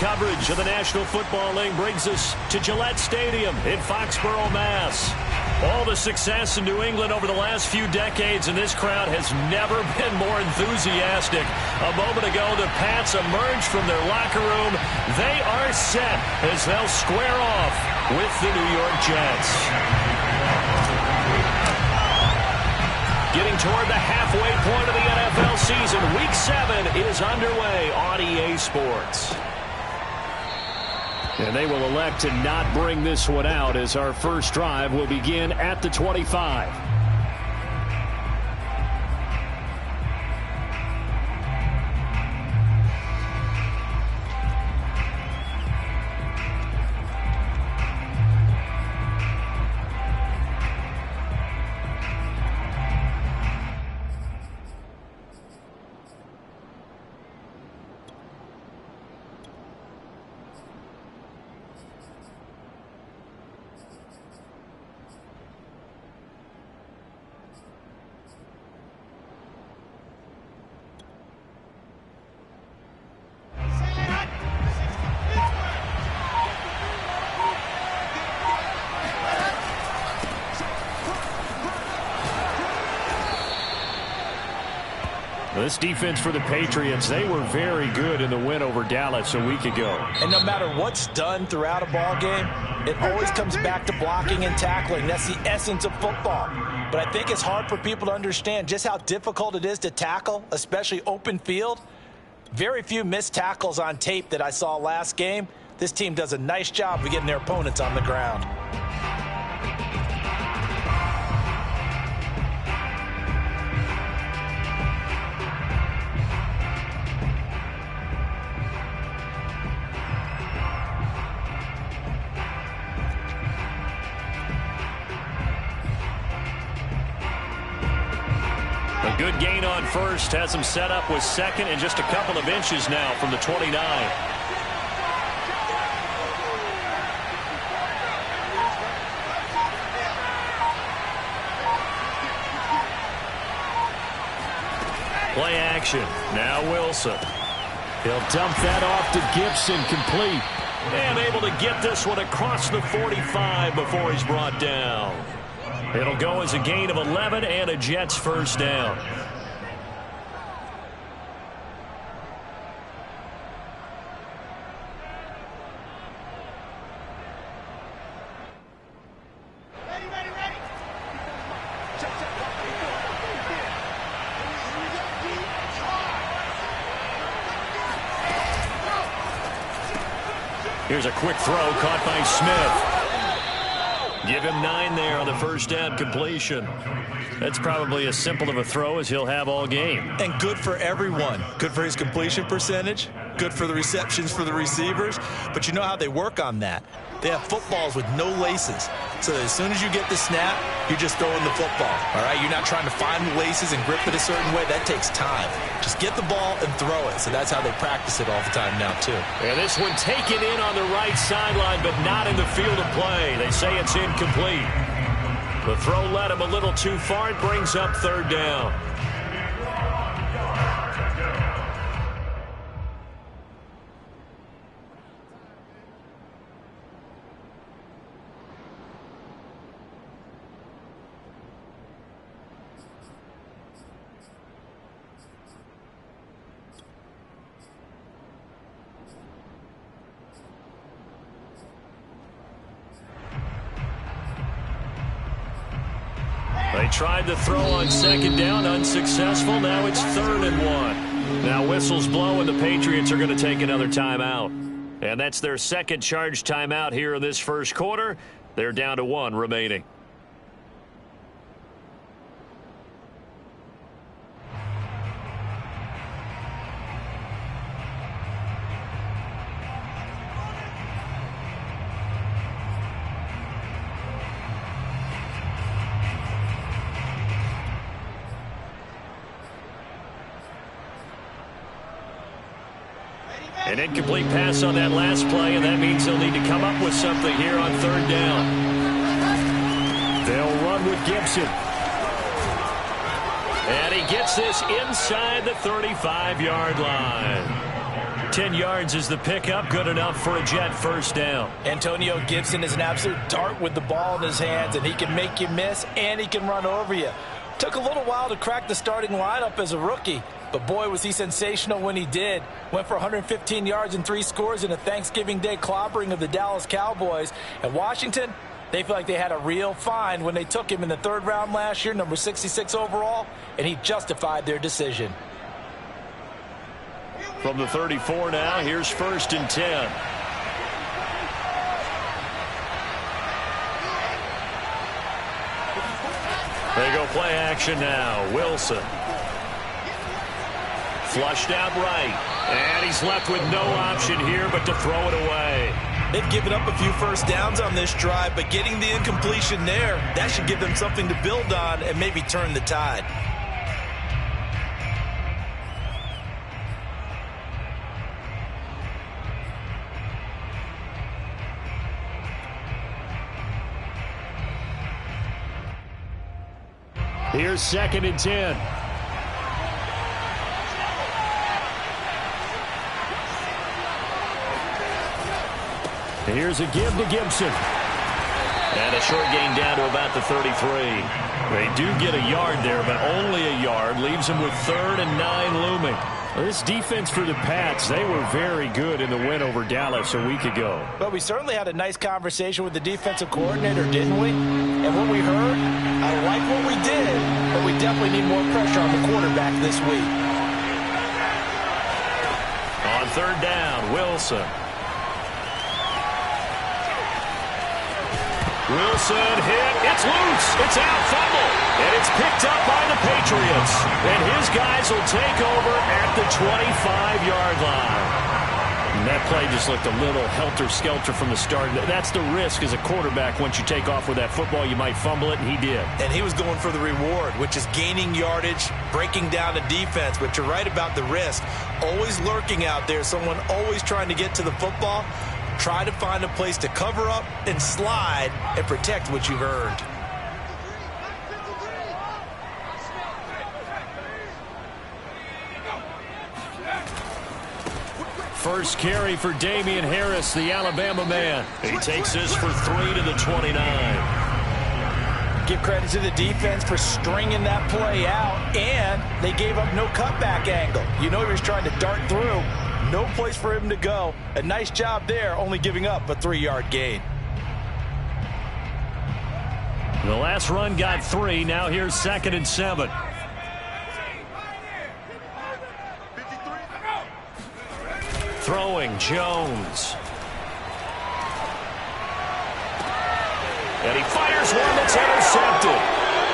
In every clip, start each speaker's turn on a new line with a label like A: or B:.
A: coverage of the National Football League brings us to Gillette Stadium in Foxborough, Mass. All the success in New England over the last few decades, and this crowd has never been more enthusiastic. A moment ago, the Pats emerged from their locker room. They are set as they'll square off with the New York Jets. Getting toward the halfway point of the NFL season, Week 7 is underway on EA Sports. And they will elect to not bring this one out as our first drive will begin at the 25. This defense for the Patriots, they were very good in the win over Dallas a week ago.
B: And no matter what's done throughout a ball game, it always comes back to blocking and tackling. That's the essence of football. But I think it's hard for people to understand just how difficult it is to tackle, especially open field. Very few missed tackles on tape that I saw last game. This team does a nice job of getting their opponents on the ground.
A: A good gain on first has him set up with second and just a couple of inches now from the 29. Play action. Now Wilson. He'll dump that off to Gibson, complete. And able to get this one across the 45 before he's brought down. It'll go as a gain of 11 and a Jets first down. Here's a quick throw caught by Smith. Give him 9 there on the first down completion. That's probably as simple of a throw as he'll have all game.
B: And good for everyone. Good for his completion percentage. Good for the receptions for the receivers. But you know how they work on that. They have footballs with no laces. So as soon as you get the snap, you're just throwing the football. All right, you're not trying to find the laces and grip it a certain way. That takes time. Just get the ball and throw it. So that's how they practice it all the time now, too.
A: And this one taken in on the right sideline, but not in the field of play. They say it's incomplete. The throw led him a little too far. It brings up third down. They tried to throw on second down, unsuccessful. Now it's 3rd and 1. Now whistles blow, and the Patriots are going to take another timeout. And that's their second charge timeout here in this first quarter. They're down to 1 remaining. An incomplete pass on that last play, and that means they'll need to come up with something here on 3rd down. They'll run with Gibson. And he gets this inside the 35-yard line. 10 yards is the pickup. Good enough for a Jet first down.
C: Antonio Gibson is an absolute dart with the ball in his hands, and he can make you miss, and he can run over you. Took a little while to crack the starting lineup as a rookie, but boy, was he sensational when he did. Went for 115 yards and 3 scores in a Thanksgiving Day clobbering of the Dallas Cowboys. And Washington, they feel like they had a real find when they took him in the 3rd round last year, number 66 overall, and he justified their decision.
A: From the 34 now, here's 1st and 10. They go play action now. Wilson. Flushed out right. And he's left with no option here but to throw it away.
B: They've given up a few first downs on this drive, but getting the incompletion there, that should give them something to build on and maybe turn the tide.
A: Here's 2nd and 10. Here's a give to Gibson. And a short gain down to about the 33. They do get a yard there, but only a yard. Leaves them with 3rd and 9 looming. Well, this defense for the Pats, they were very good in the win over Dallas a week ago.
C: But we certainly had a nice conversation with the defensive coordinator, didn't we? And what we heard, I like what we did, but we definitely need more pressure on the quarterback this week.
A: On 3rd down, Wilson. Wilson hit. It's loose. It's out. Fumble. And it's picked up by the Patriots. And his guys will take over at the 25-yard line. And that play just looked a little helter-skelter from the start. That's the risk as a quarterback. Once you take off with that football, you might fumble it, and he did.
B: And he was going for the reward, which is gaining yardage, breaking down the defense. But you're right about the risk. Always lurking out there, someone always trying to get to the football. Try to find a place to cover up and slide and protect what you've earned.
A: First carry for Damian Harris, the Alabama man. He takes this for 3 to the 29.
C: Give credit to the defense for stringing that play out, and they gave up no cutback angle. You know he was trying to dart through. No place for him to go. A nice job there, only giving up a 3-yard gain.
A: The last run got 3. Now here's 2nd and 7. Throwing Jones. And he fires one that's intercepted.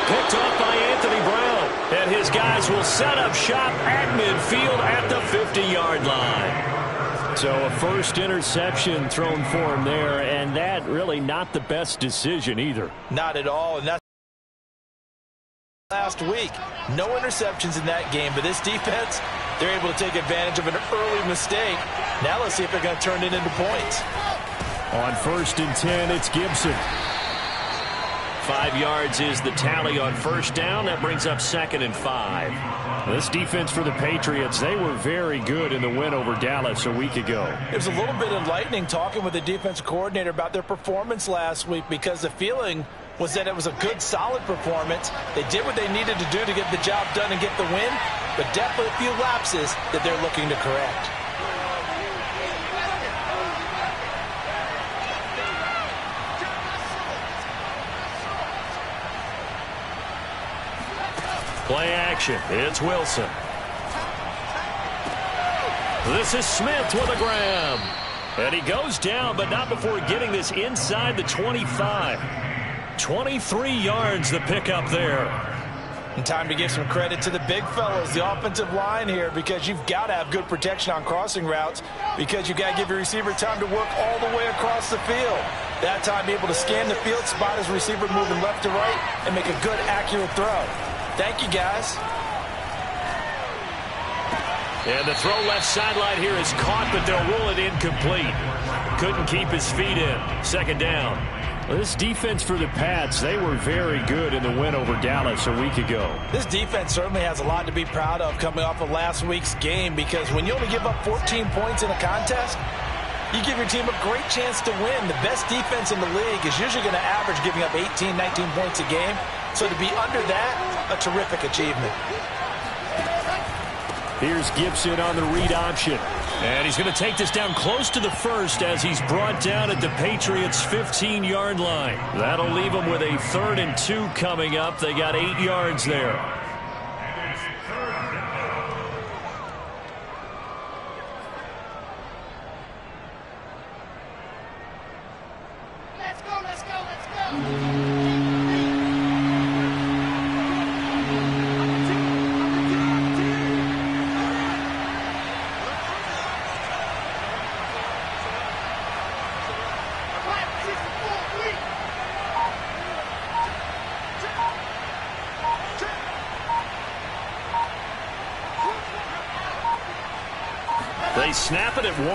A: Picked off by Anthony Brown. And his guys will set up shop at midfield at the 50-yard line. So a first interception thrown for him there, and that really not the best decision either.
C: Not at all, and that's last week. No interceptions in that game, but this defense, they're able to take advantage of an early mistake. Now let's see if they're going to turn it into points.
A: On 1st and 10, it's Gibson. 5 yards is the tally on 1st down. That brings up 2nd and 5. This defense for the Patriots, they were very good in the win over Dallas a week ago.
C: It was a little bit enlightening talking with the defensive coordinator about their performance last week, because the feeling was that it was a good, solid performance. They did what they needed to do to get the job done and get the win, but definitely a few lapses that they're looking to correct.
A: Play action. It's Wilson. This is Smith with a grab. And he goes down, but not before getting this inside the 25. 23 yards the pickup there.
C: And time to give some credit to the big fellas, the offensive line here, because you've got to have good protection on crossing routes, because you've got to give your receiver time to work all the way across the field. That time, be able to scan the field, spot his receiver moving left to right, and make a good, accurate throw. Thank you, guys.
A: And the throw left sideline here is caught, but they'll rule it incomplete. Couldn't keep his feet in. 2nd down. Well, this defense for the Pats, they were very good in the win over Dallas a week ago.
C: This defense certainly has a lot to be proud of coming off of last week's game, because when you only give up 14 points in a contest, you give your team a great chance to win. The best defense in the league is usually going to average giving up 18, 19 points a game. So to be under that, a terrific achievement.
A: Here's Gibson on the read option. And he's going to take this down close to the first as he's brought down at the Patriots' 15-yard line. That'll leave them with a 3rd and 2 coming up. They got 8 yards there.
D: Let's go, let's go, let's go.
A: They snap it at 1.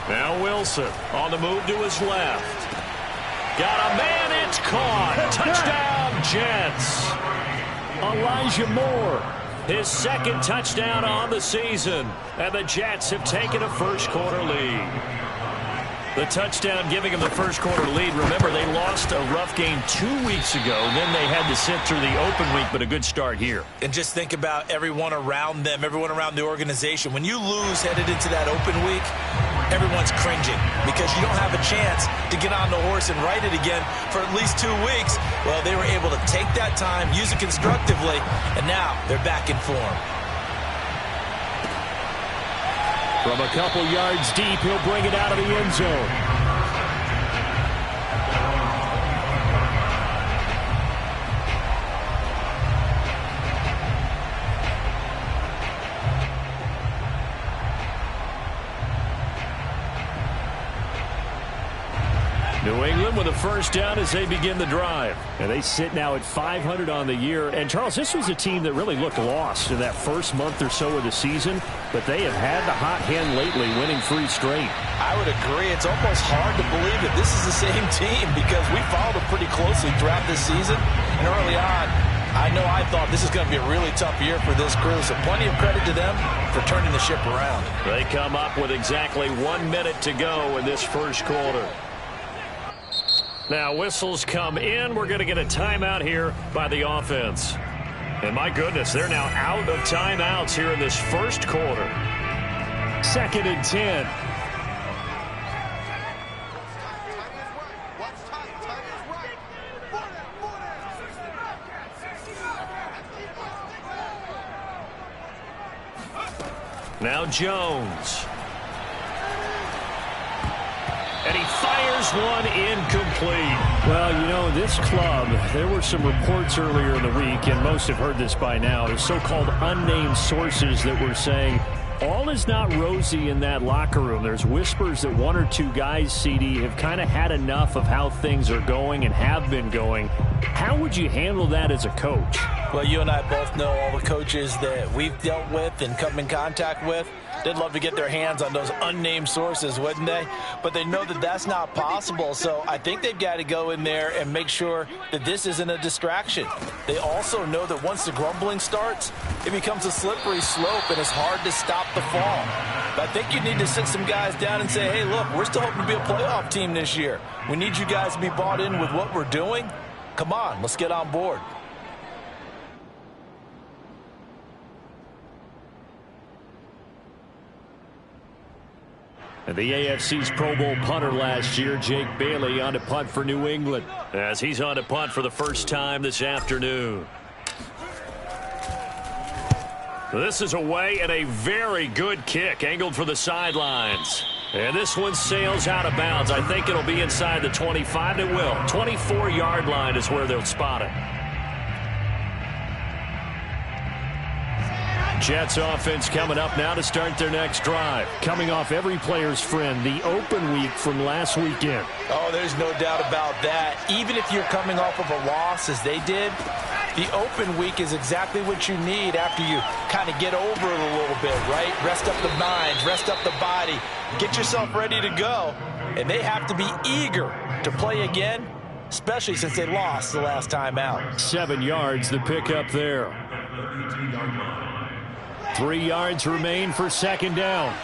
A: Now Wilson on the move to his left. Got a man, it's caught. Touchdown, Jets. Elijah Moore, his 2nd touchdown on the season. And the Jets have taken a first-quarter lead. The touchdown giving them the first-quarter lead. Remember, they lost a rough game 2 weeks ago. Then they had to sit through the open week, but a good start here.
C: And just think about everyone around them, everyone around the organization. When you lose headed into that open week, everyone's cringing because you don't have a chance to get on the horse and ride it again for at least 2 weeks. Well, they were able to take that time, use it constructively, and now they're back in form.
A: From a couple yards deep, he'll bring it out of the end zone. New England with a first down as they begin the drive. And they sit now at 500 on the year. And, Charles, this was a team that really looked lost in that first month or so of the season. But they have had the hot hand lately, winning 3 straight.
C: I would agree. It's almost hard to believe that this is the same team because we followed them pretty closely throughout this season. And early on, I know I thought this is going to be a really tough year for this crew. So plenty of credit to them for turning the ship around.
A: They come up with exactly 1 minute to go in this first quarter. Now whistles come in. We're going to get a timeout here by the offense. And my goodness, they're now out of timeouts here in this first quarter. 2nd and 10. Now Jones. And he fires one incomplete. Well, you know, this club, there were some reports earlier in the week, and most have heard this by now, the so-called unnamed sources that were saying all is not rosy in that locker room. There's whispers that 1 or 2 guys, CD, have kind of had enough of how things are going and have been going. How would you handle that as a coach?
C: Well, you and I both know all the coaches that we've dealt with and come in contact with. They'd love to get their hands on those unnamed sources, wouldn't they? But they know that that's not possible, so I think they've got to go in there and make sure that this isn't a distraction. They also know that once the grumbling starts, it becomes a slippery slope, and it's hard to stop the fall. But I think you need to sit some guys down and say, hey, look, we're still hoping to be a playoff team this year. We need you guys to be bought in with what we're doing. Come on, let's get on board.
A: And the AFC's Pro Bowl punter last year, Jake Bailey, on to punt for New England, as he's on to punt for the first time this afternoon. This is away and a very good kick, angled for the sidelines. And this one sails out of bounds. I think it'll be inside the 25. It will. 24-yard line is where they'll spot it. Jets offense coming up now to start their next drive. Coming off every player's friend, the open week from last weekend.
C: Oh, there's no doubt about that. Even if you're coming off of a loss as they did, the open week is exactly what you need after you kind of get over it a little bit, right? Rest up the mind, rest up the body, get yourself ready to go. And they have to be eager to play again especially since they lost the last time out.
A: 7 yards the pickup there. 3 yards remain for second down.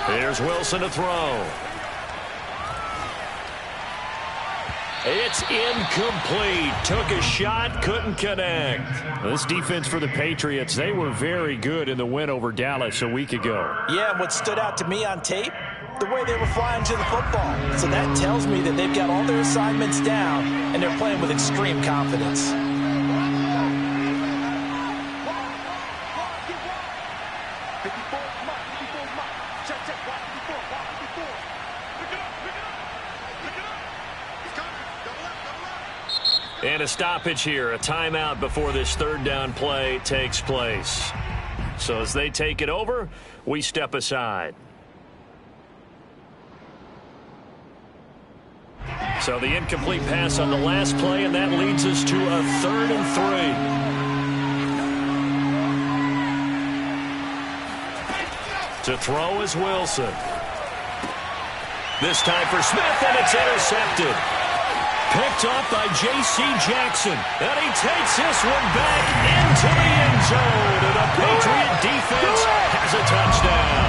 A: Here's Wilson to throw. It's incomplete. Took a shot, couldn't connect. This defense for the Patriots, they were very good in the win over Dallas a week ago.
C: Yeah, and what stood out to me on tape, the way they were flying to the football. So that tells me that they've got all their assignments down, and they're playing with extreme confidence.
A: And a stoppage here, a timeout before this third down play takes place. So as they take it over, we step aside. So the incomplete pass on the last play, and that leads us to a 3rd and 3. To throw is Wilson. This time for Smith, and it's intercepted. Picked up by J.C. Jackson. And he takes this one back into the end zone. And the Patriot defense has a touchdown.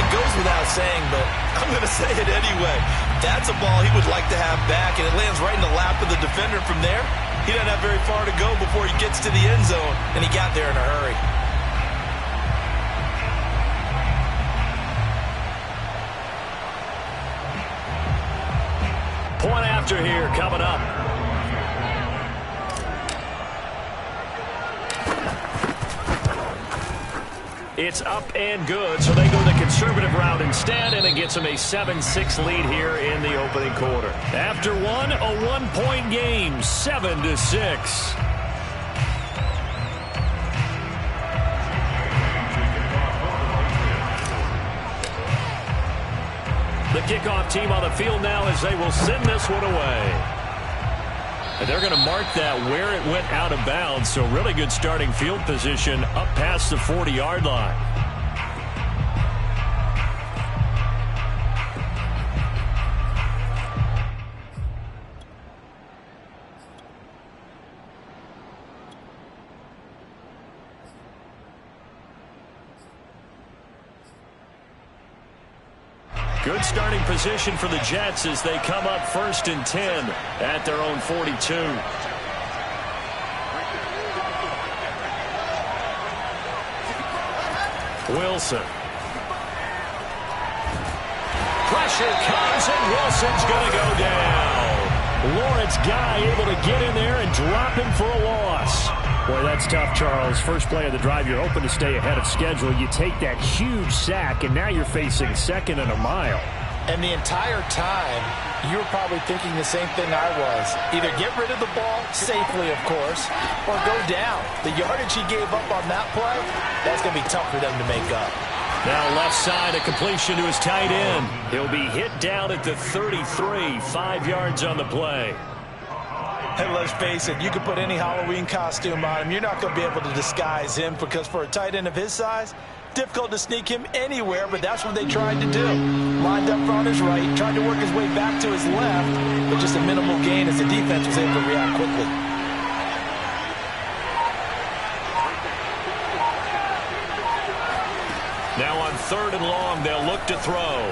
B: It goes without saying, but I'm going to say it anyway. That's a ball he would like to have back, and it lands right in the lap of the defender from there. He doesn't have very far to go before he gets to the end zone, and he got there in a hurry.
A: Point after here coming up. It's up and good, so they go the conservative route instead, and it gets them a 7-6 lead here in the opening quarter. After one, a 1-point game, 7-6. The kickoff team on the field now as they will send this one away. And they're going to mark that where it went out of bounds, so really good starting field position up past the 40-yard line. Good starting position for the Jets as they come up 1st and 10 at their own 42. Wilson. Pressure comes, and Wilson's going to go down. Lawrence Guy able to get in there and drop him for a loss. Boy, that's tough, Charles. First play of the drive, you're hoping to stay ahead of schedule. You take that huge sack, and now you're facing 2nd and a mile.
C: And the entire time, you were probably thinking the same thing I was. Either get rid of the ball, safely, of course, or go down. The yardage he gave up on that play, that's going to be tough for them to make up.
A: Now left side, a completion to his tight end. He'll be hit down at the 33, 5 yards on the play.
C: And let's face it, you could put any Halloween costume on him. You're not going to be able to disguise him because for a tight end of his size, difficult to sneak him anywhere, but that's what they tried to do. Lined up on his right, tried to work his way back to his left, but just a minimal gain as the defense was able to react quickly.
A: Now on 3rd and long, they'll look to throw.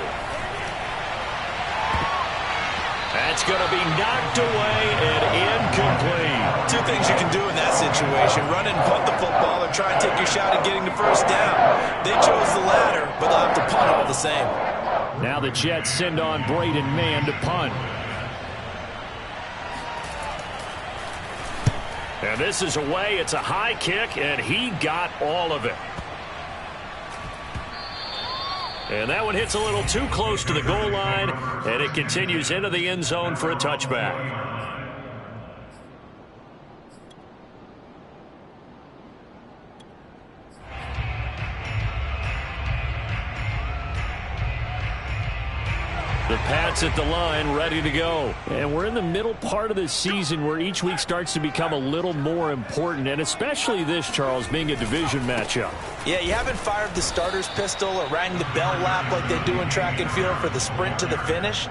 A: That's going to be knocked away and incomplete.
B: Two things you can do in that situation: run and punt the football, or try and take your shot at getting the first down. They chose the latter, but they'll have to punt all the same.
A: Now the Jets send on Braden Mann to punt. And this is away. It's a high kick, and he got all of it. And that one hits a little too close to the goal line, and it continues into the end zone for a touchback. The Pats at the line, ready to go. And we're in the middle part of the season where each week starts to become a little more important, and especially this, Charles, being a division matchup.
C: Yeah, you haven't fired the starter's pistol or rang the bell lap like they do in track and field for the sprint to the finish,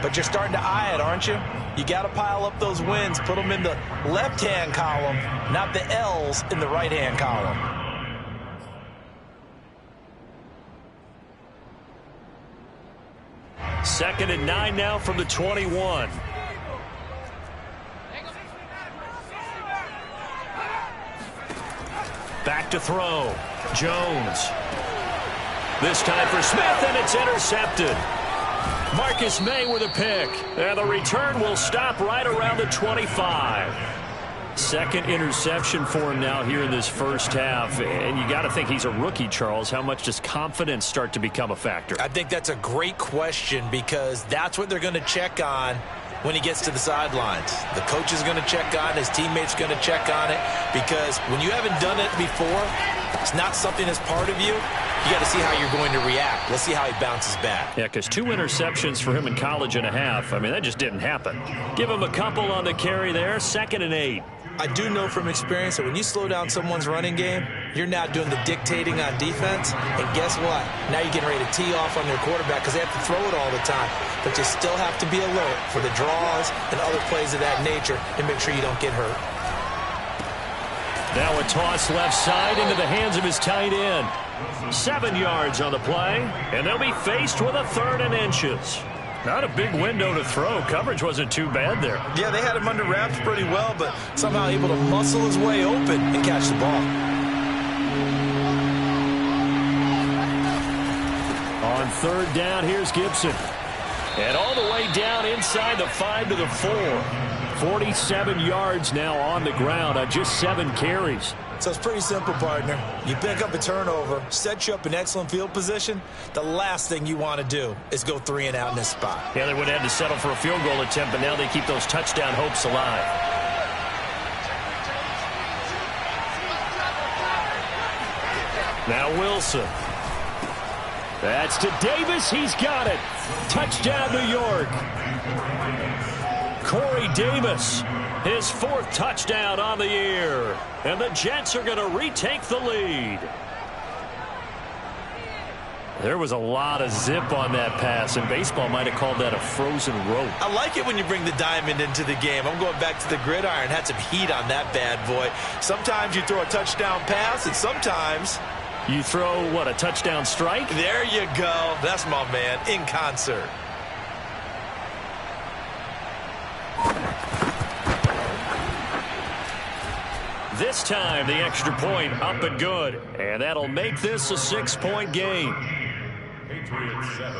C: but you're starting to eye it, aren't you? You got to pile up those wins, put them in the left-hand column, not the L's in the right-hand column.
A: Second and 9 now from the 21. Back to throw. Jones. This time for Smith, and it's intercepted. Marcus May with a pick. And the return will stop right around the 25. Second interception for him now here in this first half. And you got to think he's a rookie, Charles. How much does confidence start to become a factor?
C: I think that's a great question because that's what they're going to check on when he gets to the sidelines. The coach is going to check on it. His teammates going to check on it because when you haven't done it before, it's not something that's part of you. You got to see how you're going to react. Let's see how he bounces back.
A: Yeah, because 2 interceptions for him in college and a half. I mean, that just didn't happen. Give him a couple on the carry there. 2nd and 8.
C: I do know from experience that when you slow down someone's running game, you're now doing the dictating on defense. And guess what? Now you're getting ready to tee off on their quarterback because they have to throw it all the time. But you still have to be alert for the draws and other plays of that nature to make sure you don't get hurt.
A: Now a toss left side into the hands of his tight end. 7 yards on the play, and they'll be faced with a 3rd and inches. Not a big window to throw. Coverage wasn't too bad there.
C: Yeah, they had him under wraps pretty well, but somehow able to muscle his way open and catch the ball.
A: On 3rd down, here's Gibson. And all the way down inside the 5 to the 4. 47 yards now on the ground on just 7 carries.
C: So it's pretty simple, partner. You pick up a turnover, set you up in excellent field position. The last thing you want to do is go 3 and out in this spot.
A: Yeah, they would have had to settle for a field goal attempt, but now they keep those touchdown hopes alive. Now Wilson. That's to Davis. He's got it. Touchdown, New York. Corey Davis, his 4th touchdown on the year. And the Jets are going to retake the lead. There was a lot of zip on that pass, and baseball might have called that a frozen rope.
C: I like it when you bring the diamond into the game. I'm going back to the gridiron. Had some heat on that bad boy. Sometimes you throw a touchdown pass, and sometimes
A: you throw, what, a touchdown strike?
C: There you go. That's my man, in concert.
A: This time, the extra point up and good. And that'll make this a 6-point game. Patriots 7.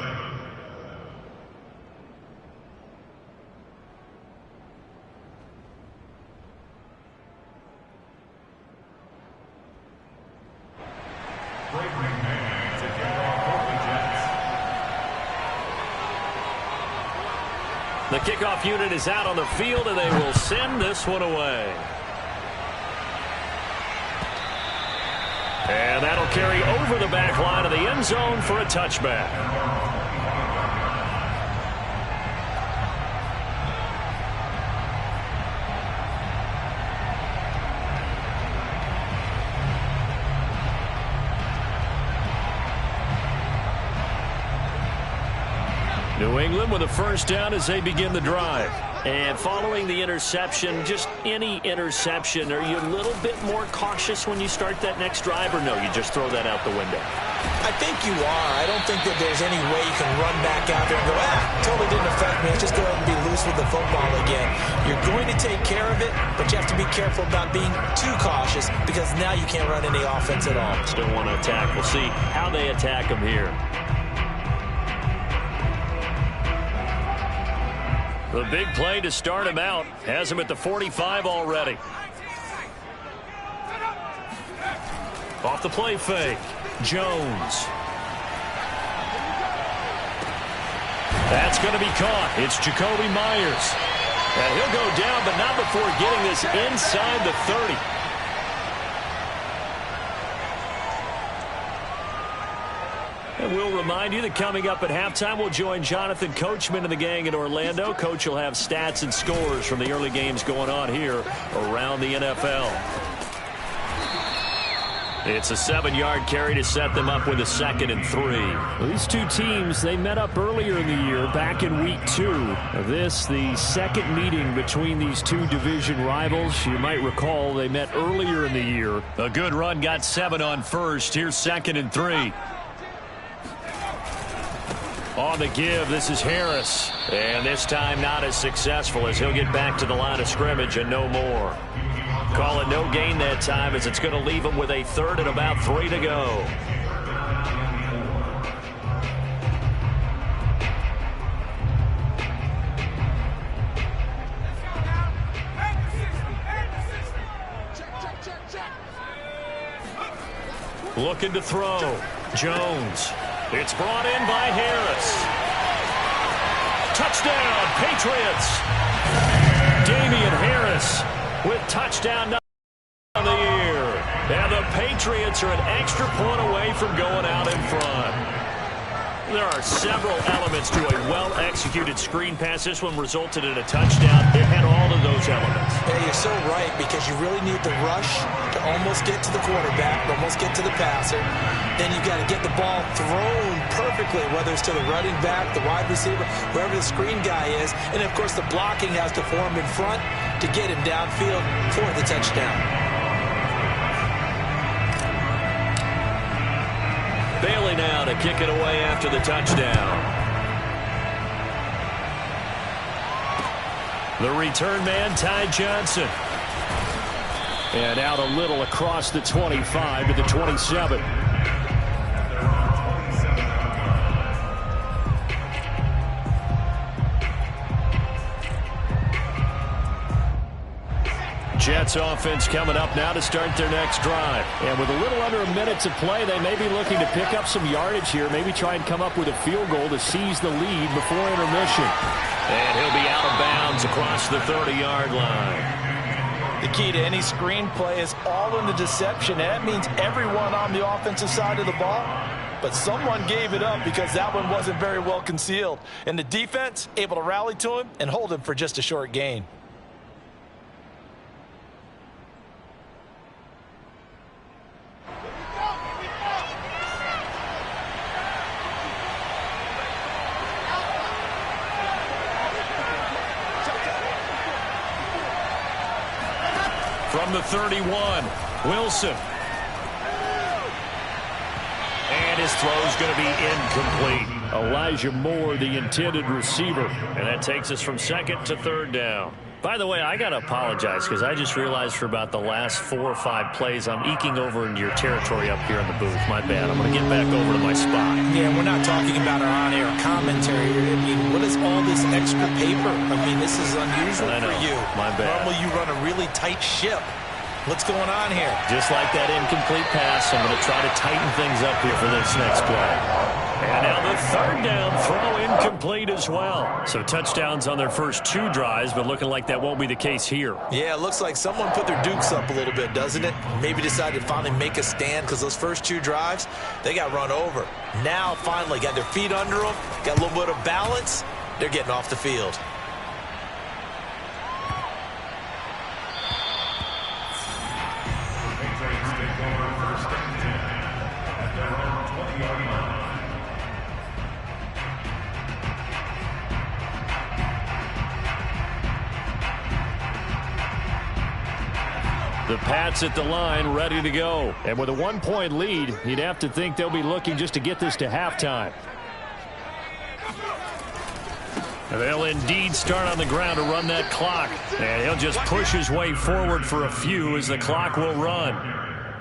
A: The kickoff unit is out on the field, and they will send this one away. And that'll carry over the back line of the end zone for a touchback. New England with a 1st down as they begin the drive. And following the interception, just any interception, are you a little bit more cautious when you start that next drive, or no, you just throw that out the window?
C: I think you are. I don't think that there's any way you can run back out there and go, totally didn't affect me. Let's just go ahead and be loose with the football again. You're going to take care of it, but you have to be careful about being too cautious because now you can't run any offense at all.
A: Still want to attack. We'll see how they attack them here. The big play to start him out has him at the 45 already. Off the play fake. Jones. That's going to be caught. It's Jacoby Myers. And he'll go down, but not before getting this inside the 30. And we'll remind you that coming up at halftime, we'll join Jonathan Coachman and the gang in Orlando. Coach will have stats and scores from the early games going on here around the NFL. It's a 7-yard carry to set them up with a 2nd and 3.
E: Well, these two teams, they met up earlier in the year, back in week 2. This, the second meeting between these two division rivals. You might recall they met earlier in the year.
A: A good run got 7 on first. Here's 2nd and 3. On the give, this is Harris. And this time not as successful as he'll get back to the line of scrimmage and no more. Call it no gain that time as it's going to leave him with a 3rd and about 3 to go. Looking to throw. Jones. It's brought in by Harris. Touchdown, Patriots. Damian Harris with touchdown on the year. And the Patriots are an extra point away from going out in front. There are several elements to a well-executed screen pass. This one resulted in a touchdown. It had all of those elements.
C: Yeah, you're so right, because you really need the rush to almost get to the quarterback, almost get to the passer. Then you've got to get the ball thrown perfectly, whether it's to the running back, the wide receiver, wherever the screen guy is. And, of course, the blocking has to form in front to get him downfield for the touchdown.
A: Bailey now to kick it away after the touchdown. The return man, Ty Johnson. And out a little across the 25 to the 27. Jets offense coming up now to start their next drive. And with a little under a minute to play, they may be looking to pick up some yardage here. Maybe try and come up with a field goal to seize the lead before intermission. And he'll be out of bounds across the 30-yard line.
C: The key to any screen play is all in the deception. That means everyone on the offensive side of the ball. But someone gave it up because that one wasn't very well concealed. And the defense able to rally to him and hold him for just a short gain.
A: From the 31, Wilson. And his throw's going to be incomplete.
E: Elijah Moore, the intended receiver.
A: And that takes us from 2nd to 3rd down. By the way, I got to apologize because I just realized for about the last 4 or 5 plays I'm eking over into your territory up here in the booth. My bad. I'm going to get back over to my spot.
C: Yeah, we're not talking about our on-air commentary. I mean, what is all this extra paper? I mean, this is unusual for you.
A: My bad.
C: Normally you run a really tight ship. What's going on here?
A: Just like that incomplete pass, I'm going to try to tighten things up here for this next play. And now the 3rd down throw incomplete as well. So touchdowns on their first 2 drives, but looking like that won't be the case here.
C: Yeah, it looks like someone put their dukes up a little bit, doesn't it? Maybe decided to finally make a stand because those first 2 drives, they got run over. Now finally got their feet under them, got a little bit of balance. They're getting off the field.
A: The Pats at the line, ready to go.
E: And with a 1-point lead, you'd have to think they'll be looking just to get this to halftime.
A: They'll indeed start on the ground to run that clock. And he'll just push his way forward for a few as the clock will run.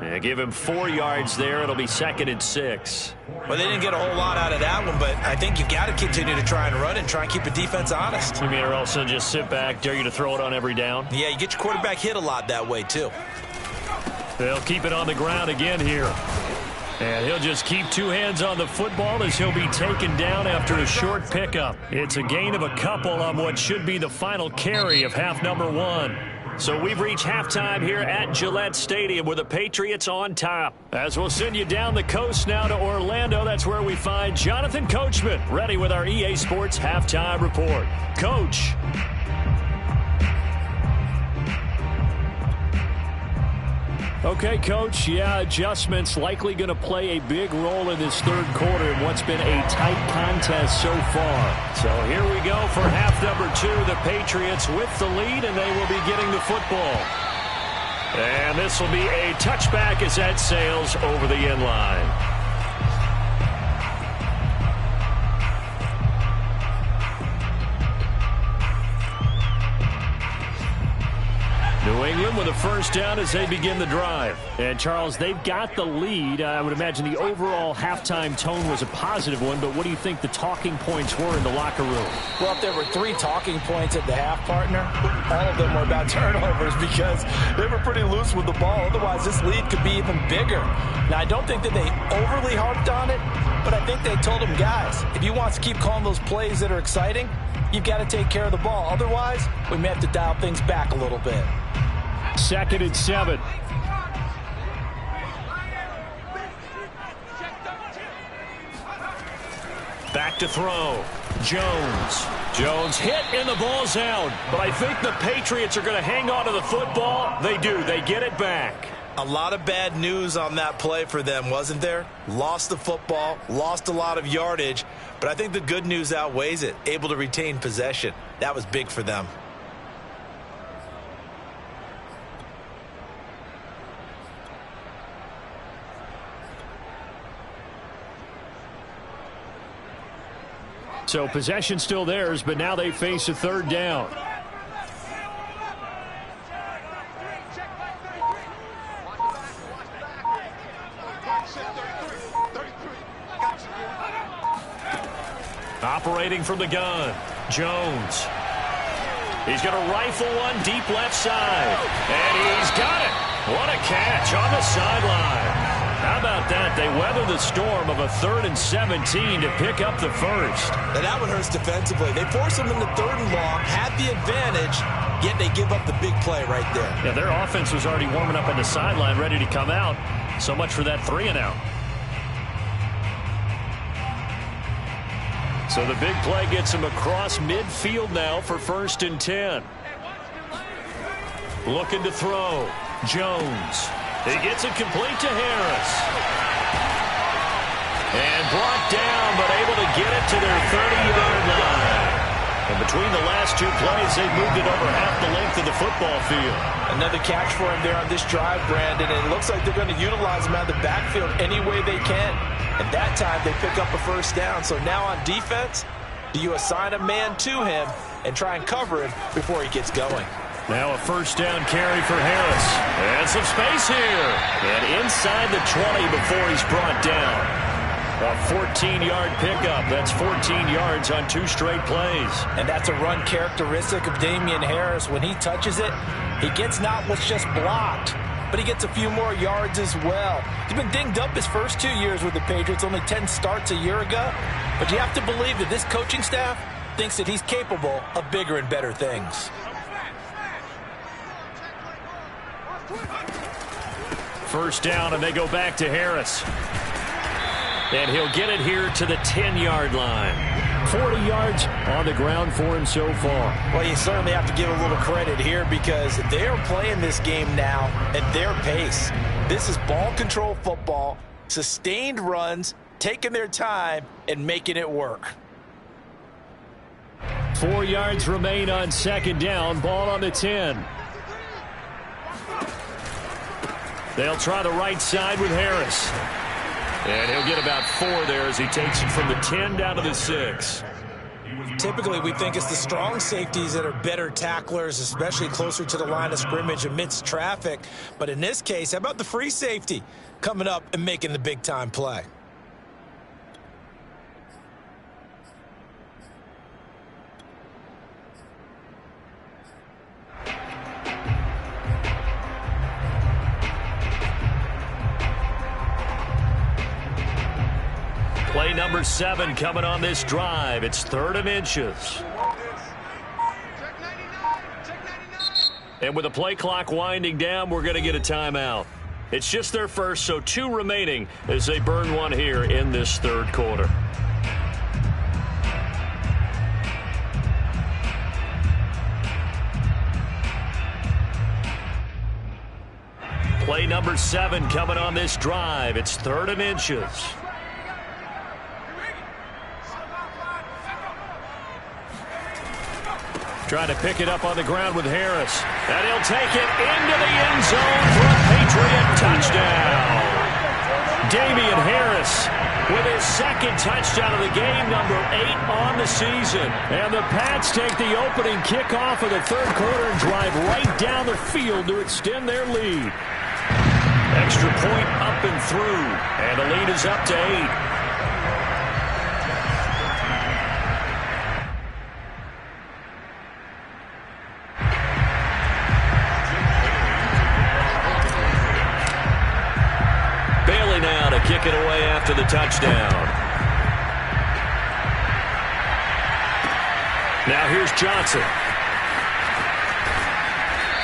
A: And give him 4 yards there. It'll be 2nd and 6.
C: Well, they didn't get a whole lot out of that one, but I think you got to continue to try and run and try and keep the defense honest.
A: You mean or else they'll just sit back, dare you to throw it on every down?
C: Yeah, you get your quarterback hit a lot that way, too.
A: They'll keep it on the ground again here. And he'll just keep 2 hands on the football as he'll be taken down after a short pickup. It's a gain of a couple on what should be the final carry of half number 1. So we've reached halftime here at Gillette Stadium with the Patriots on top. As we'll send you down the coast now to Orlando, that's where we find Jonathan Coachman ready with our EA Sports Halftime Report. Coach.
E: Okay, Coach, yeah, adjustments likely going to play a big role in this third quarter in what's been a tight contest so far.
A: So here we go for half number 2. The Patriots with the lead, and they will be getting the football. And this will be a touchback as that sails over the end line. New England with a first down as they begin the drive.
E: And, Charles, they've got the lead. I would imagine the overall halftime tone was a positive one, but what do you think the talking points were in the locker room?
C: Well, if there were 3 talking points at the half, partner, all of them were about turnovers because they were pretty loose with the ball. Otherwise, this lead could be even bigger. Now, I don't think that they overly harped on it, but I think they told them, guys, if you want to keep calling those plays that are exciting, you've got to take care of the ball. Otherwise, we may have to dial things back a little bit.
E: 2nd and 7.
A: Back to throw. Jones hit and the ball's out. But I think the Patriots are going to hang on to the football. They do. They get it back.
B: A lot of bad news on that play for them, wasn't there? Lost the football, lost a lot of yardage, but I think the good news outweighs it. Able to retain possession. That was big for them.
E: So possession still theirs, but now they face a third down.
A: Operating from the gun, Jones. He's going to rifle one deep left side. And he's got it. What a catch on the sideline. How about that? They weather the storm of a 3rd and 17 to pick up the first.
B: And that one hurts defensively. They force them into 3rd and long, had the advantage, yet they give up the big play right there.
A: Yeah, their offense was already warming up on the sideline, ready to come out. So much for that 3 and out. So the big play gets him across midfield now for 1st and 10. Looking to throw. Jones. He gets it complete to Harris. And brought down, but able to get it to their 30-yard line. And between the last 2 plays, they've moved it over half the length of the football field.
C: Another catch for him there on this drive, Brandon, and it looks like they're going to utilize him out of the backfield any way they can. And that time, they pick up a first down. So now on defense, do you assign a man to him and try and cover him before he gets going?
A: Now a first down carry for Harris. And some space here. And inside the 20 before he's brought down. A 14-yard pickup. That's 14 yards on 2 straight plays.
C: And that's a run characteristic of Damian Harris. When he touches it, he gets not what's just blocked, but he gets a few more yards as well. He's been dinged up his first 2 years with the Patriots, only 10 starts a year ago. But you have to believe that this coaching staff thinks that he's capable of bigger and better things.
A: First down, and they go back to Harris. And he'll get it here to the 10-yard line.
E: 40 yards on the ground for him so far.
C: Well, you certainly have to give a little credit here because they are playing this game now at their pace. This is ball control football, sustained runs, taking their time, and making it work.
E: 4 yards remain on 2nd down. Ball on the 10.
A: They'll try the right side with Harris. And he'll get about 4 there as he takes it from the 10 down to the 6.
B: Typically, we think it's the strong safeties that are better tacklers, especially closer to the line of scrimmage amidst traffic. But in this case, how about the free safety coming up and making the big-time play?
A: Play number 7 coming on this drive. It's 3rd and inches. And with the play clock winding down, we're going to get a timeout. It's just their first, so 2 remaining as they burn one here in this 3rd quarter. Play Play number 7 coming on this drive. It's 3rd and inches. Trying to pick it up on the ground with Harris. And he'll take it into the end zone for a Patriot touchdown. Damian Harris with his 2nd touchdown of the game, number 8 on the season. And the Pats take the opening kickoff of the 3rd quarter and drive right down the field to extend their lead. Extra point up and through, and the lead is up to 8. Kick it away after the touchdown. Now here's Johnson.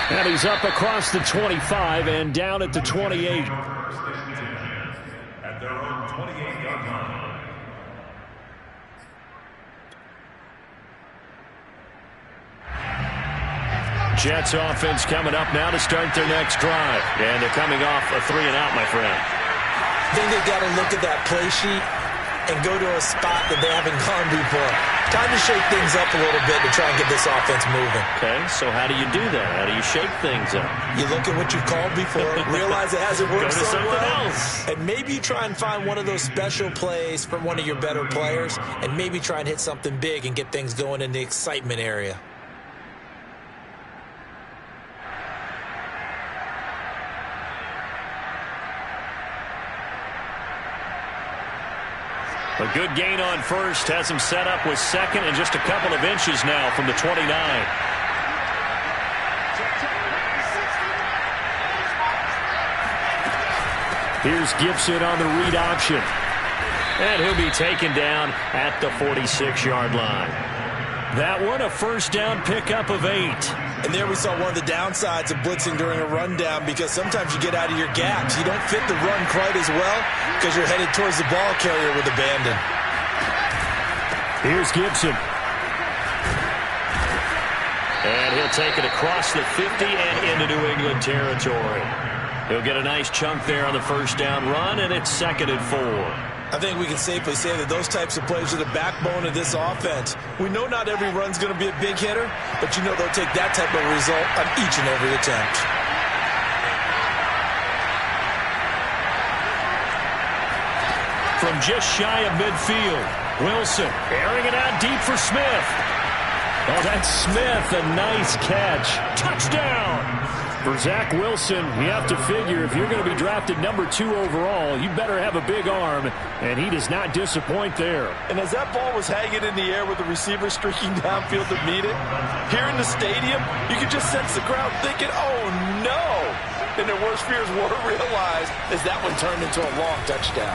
A: And he's up across the 25 and down at the 28.
F: At their own 28-yard line.
A: Jets offense coming up now to start their next drive. And they're coming off a 3-and-out, my friend.
C: I think they've got to look at that play sheet and go to a spot that they haven't gone before. Time to shake things up a little bit to try and get this offense moving.
A: Okay, so how do you do that? How do you shake things up?
C: You look at what you've called before, realize it hasn't worked
A: Go to
C: so
A: something
C: well,
A: else.
C: and maybe you try and find one of those special plays from one of your better players, and maybe try and hit something big and get things going in the excitement area.
A: A good gain on first has him set up with 2nd and just a couple of inches now from the 29. Here's Gibson on the read option. And he'll be taken down at the 46-yard line. That one a first down pickup of 8.
C: And there we saw one of the downsides of blitzing during a rundown, because sometimes you get out of your gaps. You don't fit the run quite as well because you're headed towards the ball carrier with abandon.
A: Here's Gibson. And he'll take it across the 50 and into New England territory. He'll get a nice chunk there on the first down run, and it's 2nd and 4.
C: I think we can safely say that those types of plays are the backbone of this offense. We know not every run's going to be a big hitter, but you know they'll take that type of result on each and every attempt.
A: From just shy of midfield, Wilson airing it out deep for Smith. Oh, that's Smith, a nice catch. Touchdown! For Zach Wilson, you have to figure if you're going to be drafted number 2 overall, you better have a big arm, and he does not disappoint there.
C: And as that ball was hanging in the air with the receiver streaking downfield to meet it, here in the stadium, you could just sense the crowd thinking, oh no! And their worst fears were realized as that one turned into a long touchdown.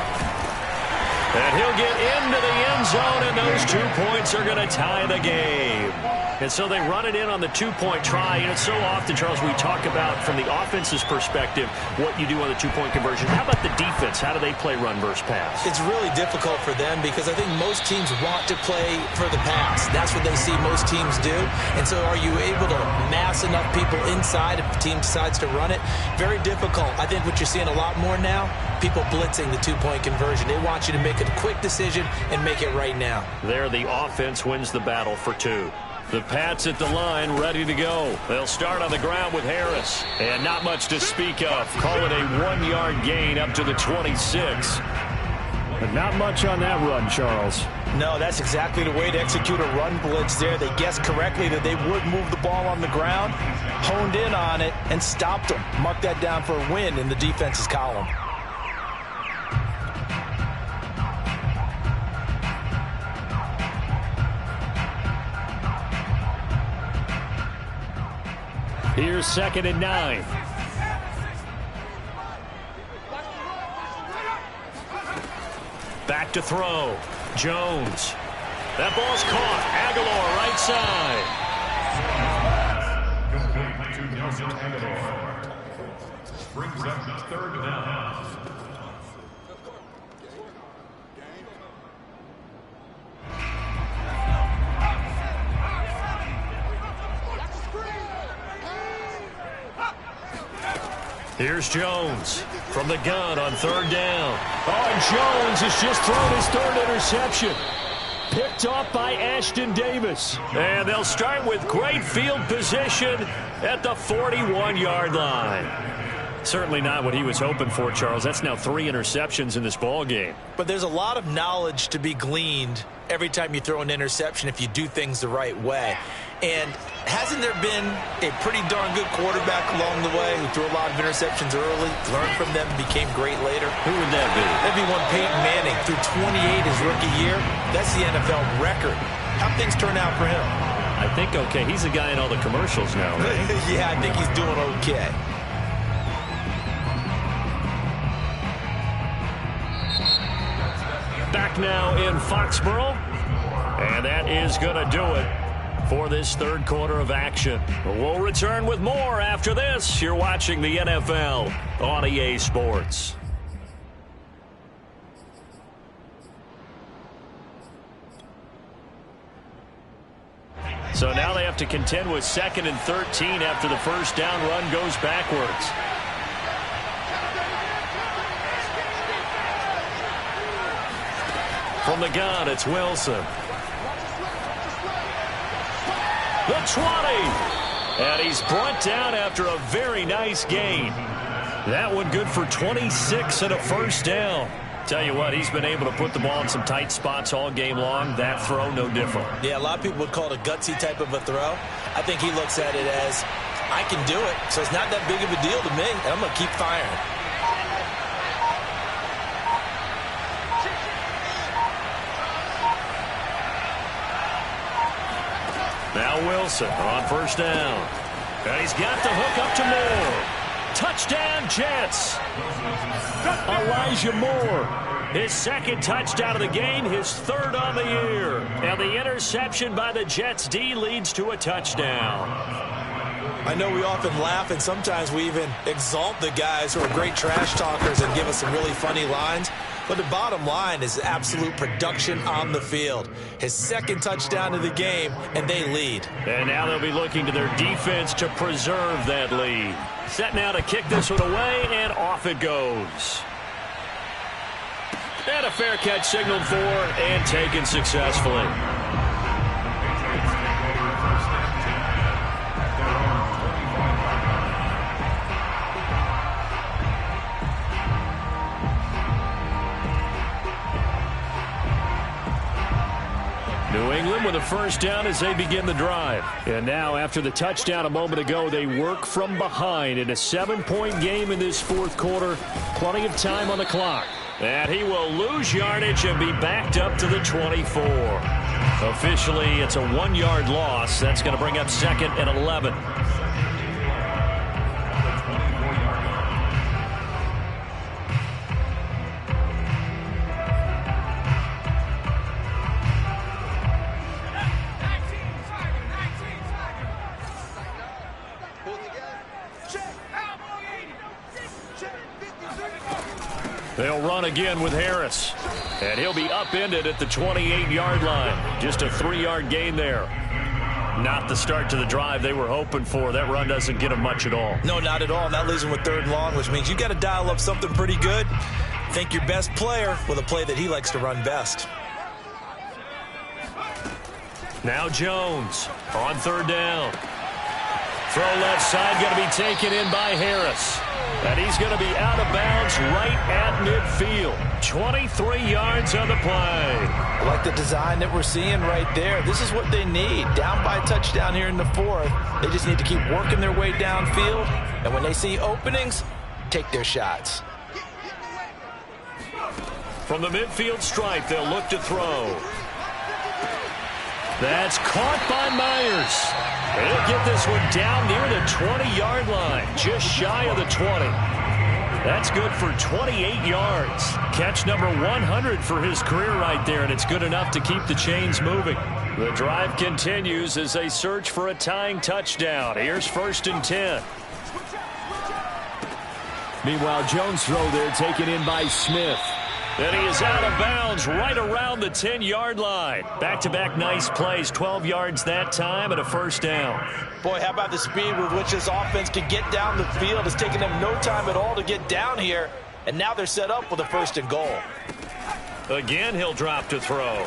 A: And he'll get into the end zone, and those 2 points are going to tie the game. And so they run it in on the 2-point try. And it's so often, Charles, we talk about from the offense's perspective what you do on the 2-point conversion. How about the defense? How do they play run versus pass?
C: It's really difficult for them because I think most teams want to play for the pass. That's what they see most teams do. And so are you able to mass enough people inside if the team decides to run it? Very difficult. I think what you're seeing a lot more now, people blitzing the 2-point conversion. They want you to make a quick decision and make it right now.
A: There, the offense wins the battle for 2. The Pats at the line, ready to go. They'll start on the ground with Harris. And not much to speak of. Call it a 1-yard gain up to the 26.
E: But not much on that run, Charles.
C: No, that's exactly the way to execute a run blitz there. They guessed correctly that they would move the ball on the ground, honed in on it, and stopped them. Mark that down for a win in the defense's column.
E: Here's 2nd and 9.
A: Back to throw. Jones. That ball's caught. Aguilar right side.
F: Complete to Nelson Aguilar. Brings up 3rd down.
A: Here's Jones from the gun on third down. Oh, and Jones has just thrown his third interception. Picked off by Ashton Davis. And they'll start with great field position at the 41-yard line. Certainly not what he was hoping for, Charles. That's now 3 interceptions in this ball game.
C: But there's a lot of knowledge to be gleaned every time you throw an interception if you do things the right way. And hasn't there been a pretty darn good quarterback along the way who threw a lot of interceptions early, learned from them, and became great later?
A: Who would that be?
C: That'd be one Peyton Manning. Threw 28 his rookie year. That's the NFL record. How'd things turn out for him?
A: I think okay. He's the guy in all the commercials now, right?
C: Yeah, I think he's doing okay.
A: Back now in Foxborough. And that is going to do it for this third quarter of action. We'll return with more after this. You're watching the NFL on EA Sports. So now they have to contend with 2nd and 13 after the first down run goes backwards. From the gun, it's Wilson. The 20. And he's brought down after a very nice gain. That one good for 26 and a first down. Tell you what, he's been able to put the ball in some tight spots all game long. That throw, no different.
C: Yeah, a lot of people would call it a gutsy type of a throw. I think he looks at it as, I can do it, so it's not that big of a deal to me, and I'm going to keep firing.
A: Now Wilson on first down. And he's got the hook up to Moore. Touchdown, Jets. Elijah Moore, his 2nd touchdown of the game, his 3rd on the year. And the interception by the Jets D leads to a touchdown.
C: I know we often laugh, and sometimes we even exalt the guys who are great trash talkers and give us some really funny lines. But the bottom line is absolute production on the field. His 2nd touchdown of the game, and they lead.
A: And now they'll be looking to their defense to preserve that lead. Set now to kick this one away, and off it goes. And a fair catch signaled for and taken successfully. New England with a first down as they begin the drive. And now, after the touchdown a moment ago, they work from behind in a 7-point game in this 4th quarter. Plenty of time on the clock. And he will lose yardage and be backed up to the 24. Officially, it's a 1-yard loss. That's going to bring up 2nd and 11. They'll run again with Harris. And he'll be upended at the 28-yard line. Just a 3-yard gain there. Not the start to the drive they were hoping for. That run doesn't get them much at all.
C: No, not at all. And that leaves them with 3rd and long, which means you got to dial up something pretty good. Think your best player with a play that he likes to run best.
A: Now Jones on 3rd down. Throw left side going to be taken in by Harris. And he's going to be out of bounds right at midfield. 23 yards on the play.
C: I like the design that we're seeing right there. This is what they need. Down by a touchdown here in the 4th. They just need to keep working their way downfield. And when they see openings, take their shots.
A: From the midfield stripe, they'll look to throw. That's caught by Myers. He'll get this one down near the 20-yard line, just shy of the 20. That's good for 28 yards. Catch number 100 for his career right there, and it's good enough to keep the chains moving. The drive continues as they search for a tying touchdown. Here's 1st and 10.
E: Meanwhile, Jones' throw there taken in by Smith.
A: And he is out of bounds right around the 10-yard line. Back-to-back nice plays, 12 yards that time and a first down.
C: Boy, how about the speed with which this offense can get down the field? It's taken them no time at all to get down here. And now they're set up with a 1st and goal.
A: Again, he'll drop to throw.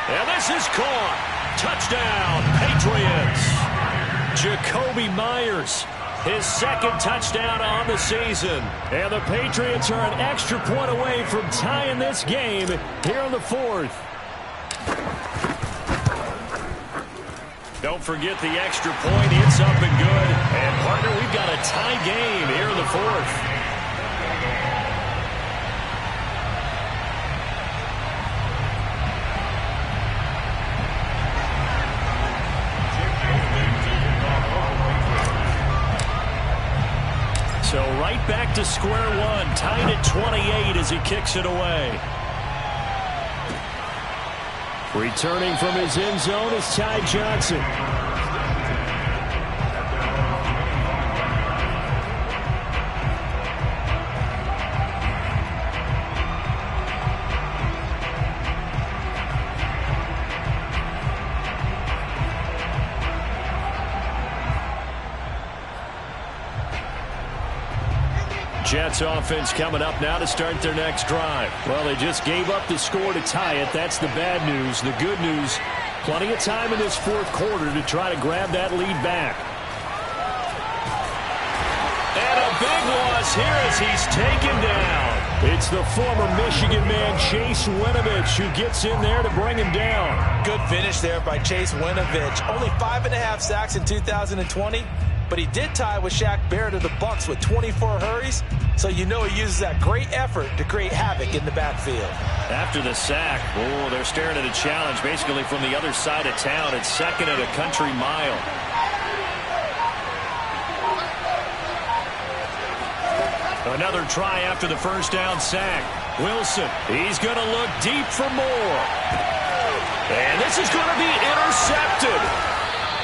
A: And this is caught. Touchdown, Patriots. Jacoby Myers, his 2nd touchdown on the season. And the Patriots are an extra point away from tying this game here in the 4th. Don't forget the extra point. It's up and good. And, partner, we've got a tie game here in the 4th. So right back to square one, tied at 28 as he kicks it away. Returning from his end zone is Ty Johnson. Jets offense coming up now to start their next drive. Well, they just gave up the score to tie it. That's the bad news. The good news, plenty of time in this 4th quarter to try to grab that lead back. And a big loss here as he's taken down. It's the former Michigan man, Chase Winovich, who gets in there to bring him down.
C: Good finish there by Chase Winovich. Only 5.5 sacks in 2020. But he did tie with Shaq Barrett of the Bucs with 24 hurries, so you know he uses that great effort to create havoc in the backfield.
A: After the sack, oh, they're staring at a challenge basically from the other side of town. It's 2nd and a country mile. Another try after the 1st down sack. Wilson, he's going to look deep for more. And this is going to be intercepted.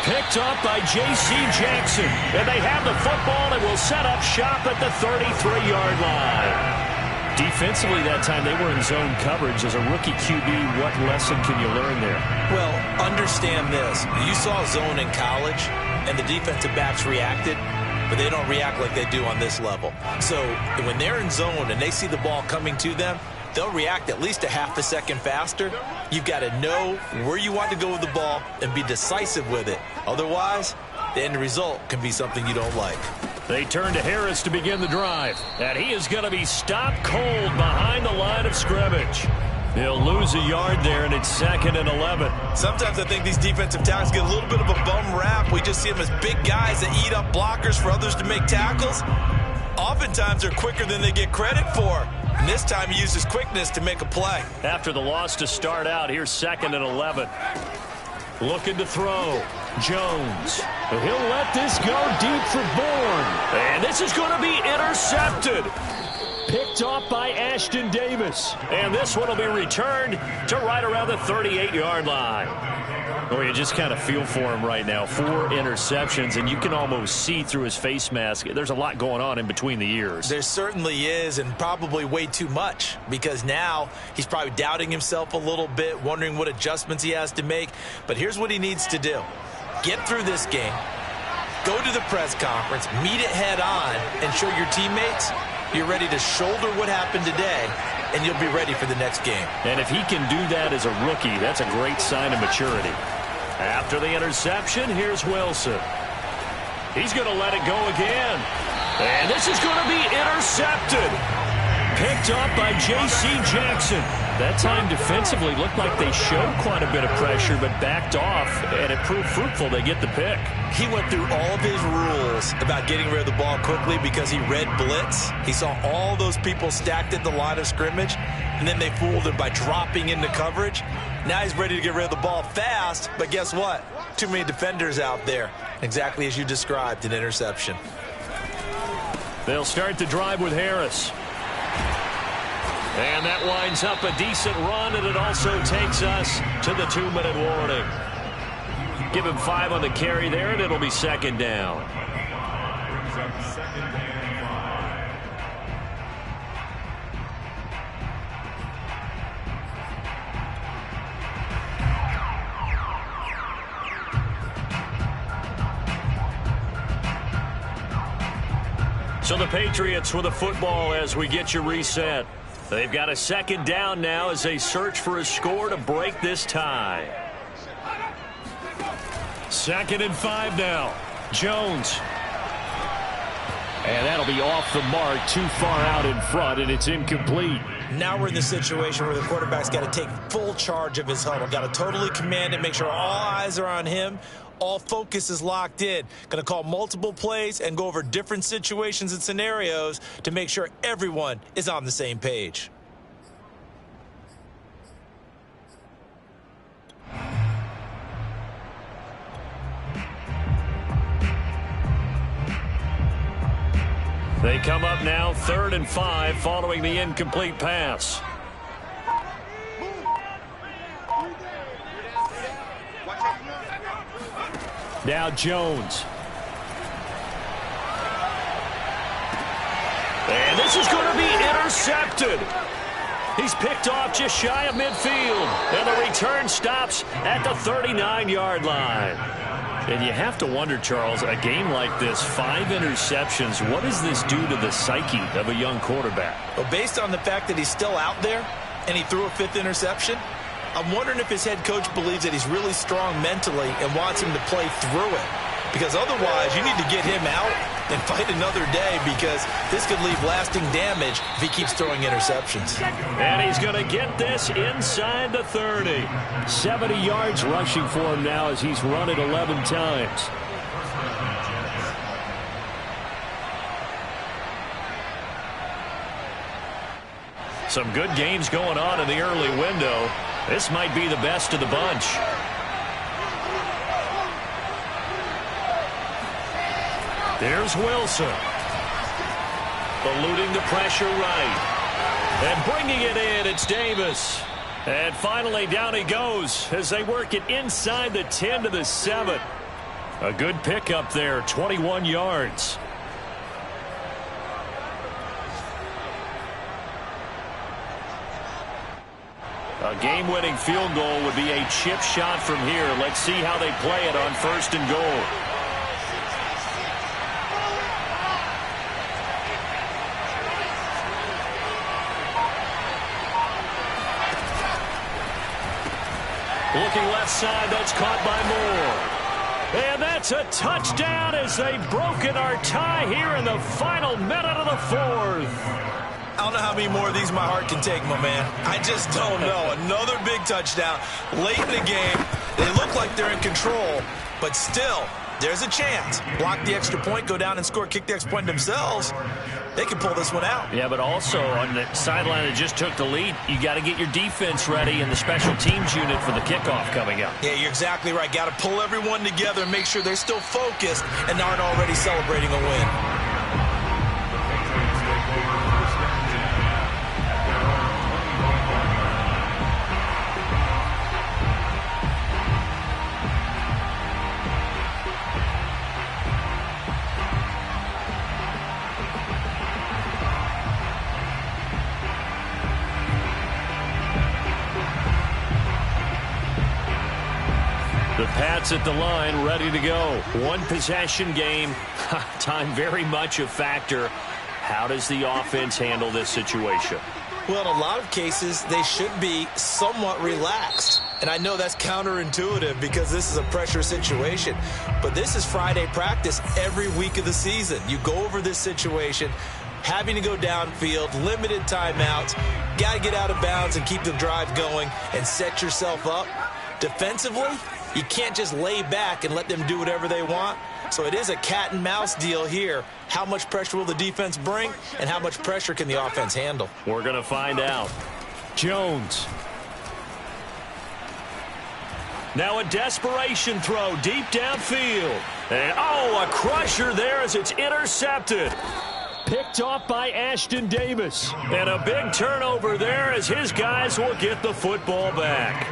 A: Picked up by J.C. Jackson. And they have the football and will set up shop at the 33-yard line. Defensively that time, they were in zone coverage. As a rookie QB, what lesson can you learn there?
C: Well, understand this. You saw zone in college, and the defensive backs reacted, but they don't react like they do on this level. So when they're in zone and they see the ball coming to them, they'll react at least a half a second faster. You've got to know where you want to go with the ball and be decisive with it. Otherwise, the end result can be something you don't like.
A: They turn to Harris to begin the drive. And he is going to be stopped cold behind the line of scrimmage. He'll lose a yard there, and it's 2nd and 11.
C: Sometimes I think these defensive tackles get a little bit of a bum rap. We just see them as big guys that eat up blockers for others to make tackles. Oftentimes they're quicker than they get credit for. And this time he uses quickness to make a play.
A: After the loss to start out, here's 2nd and 11. Looking to throw. Jones. He'll let this go deep for Bourne. And this is going to be intercepted. Picked off by Ashton Davis. And this one will be returned to right around the 38-yard line. Oh, you just kind of feel for him right now. 4 interceptions, and you can almost see through his face mask. There's a lot going on in between the ears.
C: There certainly is, and probably way too much, because now he's probably doubting himself a little bit, wondering what adjustments he has to make. But here's what he needs to do. Get through this game, go to the press conference, meet it head on, and show your teammates you're ready to shoulder what happened today, and you'll be ready for the next game.
A: And if he can do that as a rookie, that's a great sign of maturity. After the interception, here's Wilson. He's going to let it go again. And this is going to be intercepted. Picked up by J.C. Jackson. That time defensively looked like they showed quite a bit of pressure, but backed off, and it proved fruitful. They get the pick.
C: He went through all of his rules about getting rid of the ball quickly because he read blitz. He saw all those people stacked at the line of scrimmage, and then they fooled him by dropping into coverage. Now he's ready to get rid of the ball fast, but guess what? Too many defenders out there. Exactly as you described, an interception.
A: They'll start the drive with Harris. And that winds up a decent run, and it also takes us to the 2-minute warning. Give him 5 on the carry there, and it'll be 2nd down. the Patriots with a football as we get you reset. They've got a second down now as they search for a score to break this tie. 2nd and 5 now. Jones.
E: And that'll be off the mark, too far out in front, and it's incomplete.
C: Now we're in the situation where the quarterback's got to take full charge of his huddle. Got to totally command it, make sure all eyes are on him. All focus is locked in. Going to call multiple plays and go over different situations and scenarios to make sure everyone is on the same page.
A: They come up now 3rd and 5 following the incomplete pass.
E: Now Jones.
A: And this is going to be intercepted. He's picked off just shy of midfield. And the return stops at the 39-yard line. And you have to wonder, Charles, a game like this, 5 interceptions, what does this do to the psyche of a young quarterback?
C: Well, based on the fact that he's still out there and he threw a 5th interception, I'm wondering if his head coach believes that he's really strong mentally and wants him to play through it. Because otherwise, you need to get him out and fight another day, because this could leave lasting damage if he keeps throwing interceptions.
A: And he's going to get this inside the 30.
E: 70 yards rushing for him now as he's run it 11 times.
A: Some good games going on in the early window. This might be the best of the bunch. There's Wilson. Eluding the pressure right. And bringing it in, it's Davis. And finally, down he goes as they work it inside the 10 to the 7. A good pickup there, 21 yards. A game-winning field goal would be a chip shot from here. Let's see how they play it on 1st and goal. Looking left side, that's caught by Moore. And that's a touchdown as they've broken our tie here in the final minute of the 4th.
C: I don't know how many more of these my heart can take, my man. I just don't know. Another big touchdown late in the game. They look like they're in control, but still, there's a chance. Block the extra point, go down and score, kick the extra point themselves. They can pull this one out.
A: Yeah, but also on the sideline that just took the lead, you got to get your defense ready and the special teams unit for the kickoff coming up.
C: Yeah, you're exactly right. Got to pull everyone together and make sure they're still focused and aren't already celebrating a win.
A: The Pats at the line, ready to go. One possession game. Time very much a factor. How does the offense handle this situation?
C: Well, in a lot of cases, they should be somewhat relaxed. And I know that's counterintuitive because this is a pressure situation. But this is Friday practice every week of the season. You go over this situation, having to go downfield, limited timeouts, got to get out of bounds and keep the drive going and set yourself up. Defensively, you can't just lay back and let them do whatever they want. So it is a cat and mouse deal here. How much pressure will the defense bring, and how much pressure can the offense handle?
A: We're going to find out.
E: Jones.
A: Now a desperation throw deep downfield. And, oh, a crusher there as it's intercepted.
E: Picked off by Ashton Davis.
A: And a big turnover there as his guys will get the football back.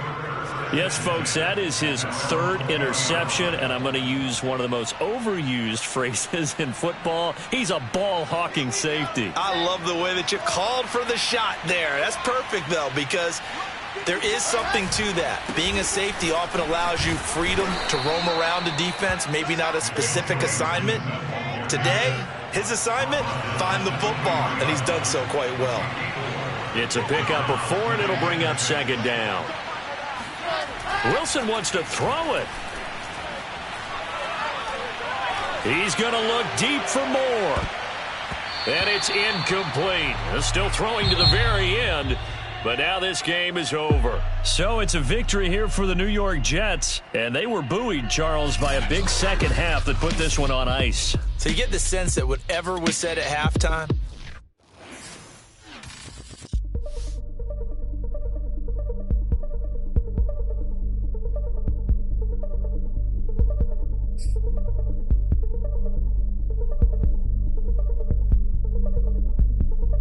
A: Yes, folks, that is his 3rd interception, and I'm going to use one of the most overused phrases in football. He's a ball-hawking safety.
C: I love the way that you called for the shot there. That's perfect, though, because there is something to that. Being a safety often allows you freedom to roam around the defense, maybe not a specific assignment.
B: Today, his assignment, find the football, and he's done so quite well.
A: It's a pickup of 4, and it'll bring up second down. Wilson wants to throw it. He's going to look deep for more. And it's incomplete. Still throwing to the very end. But now this game is over. So it's a victory here for the New York Jets. And they were buoyed, Charles, by a big second half that put this one on ice.
B: So you get the sense that whatever was said at halftime,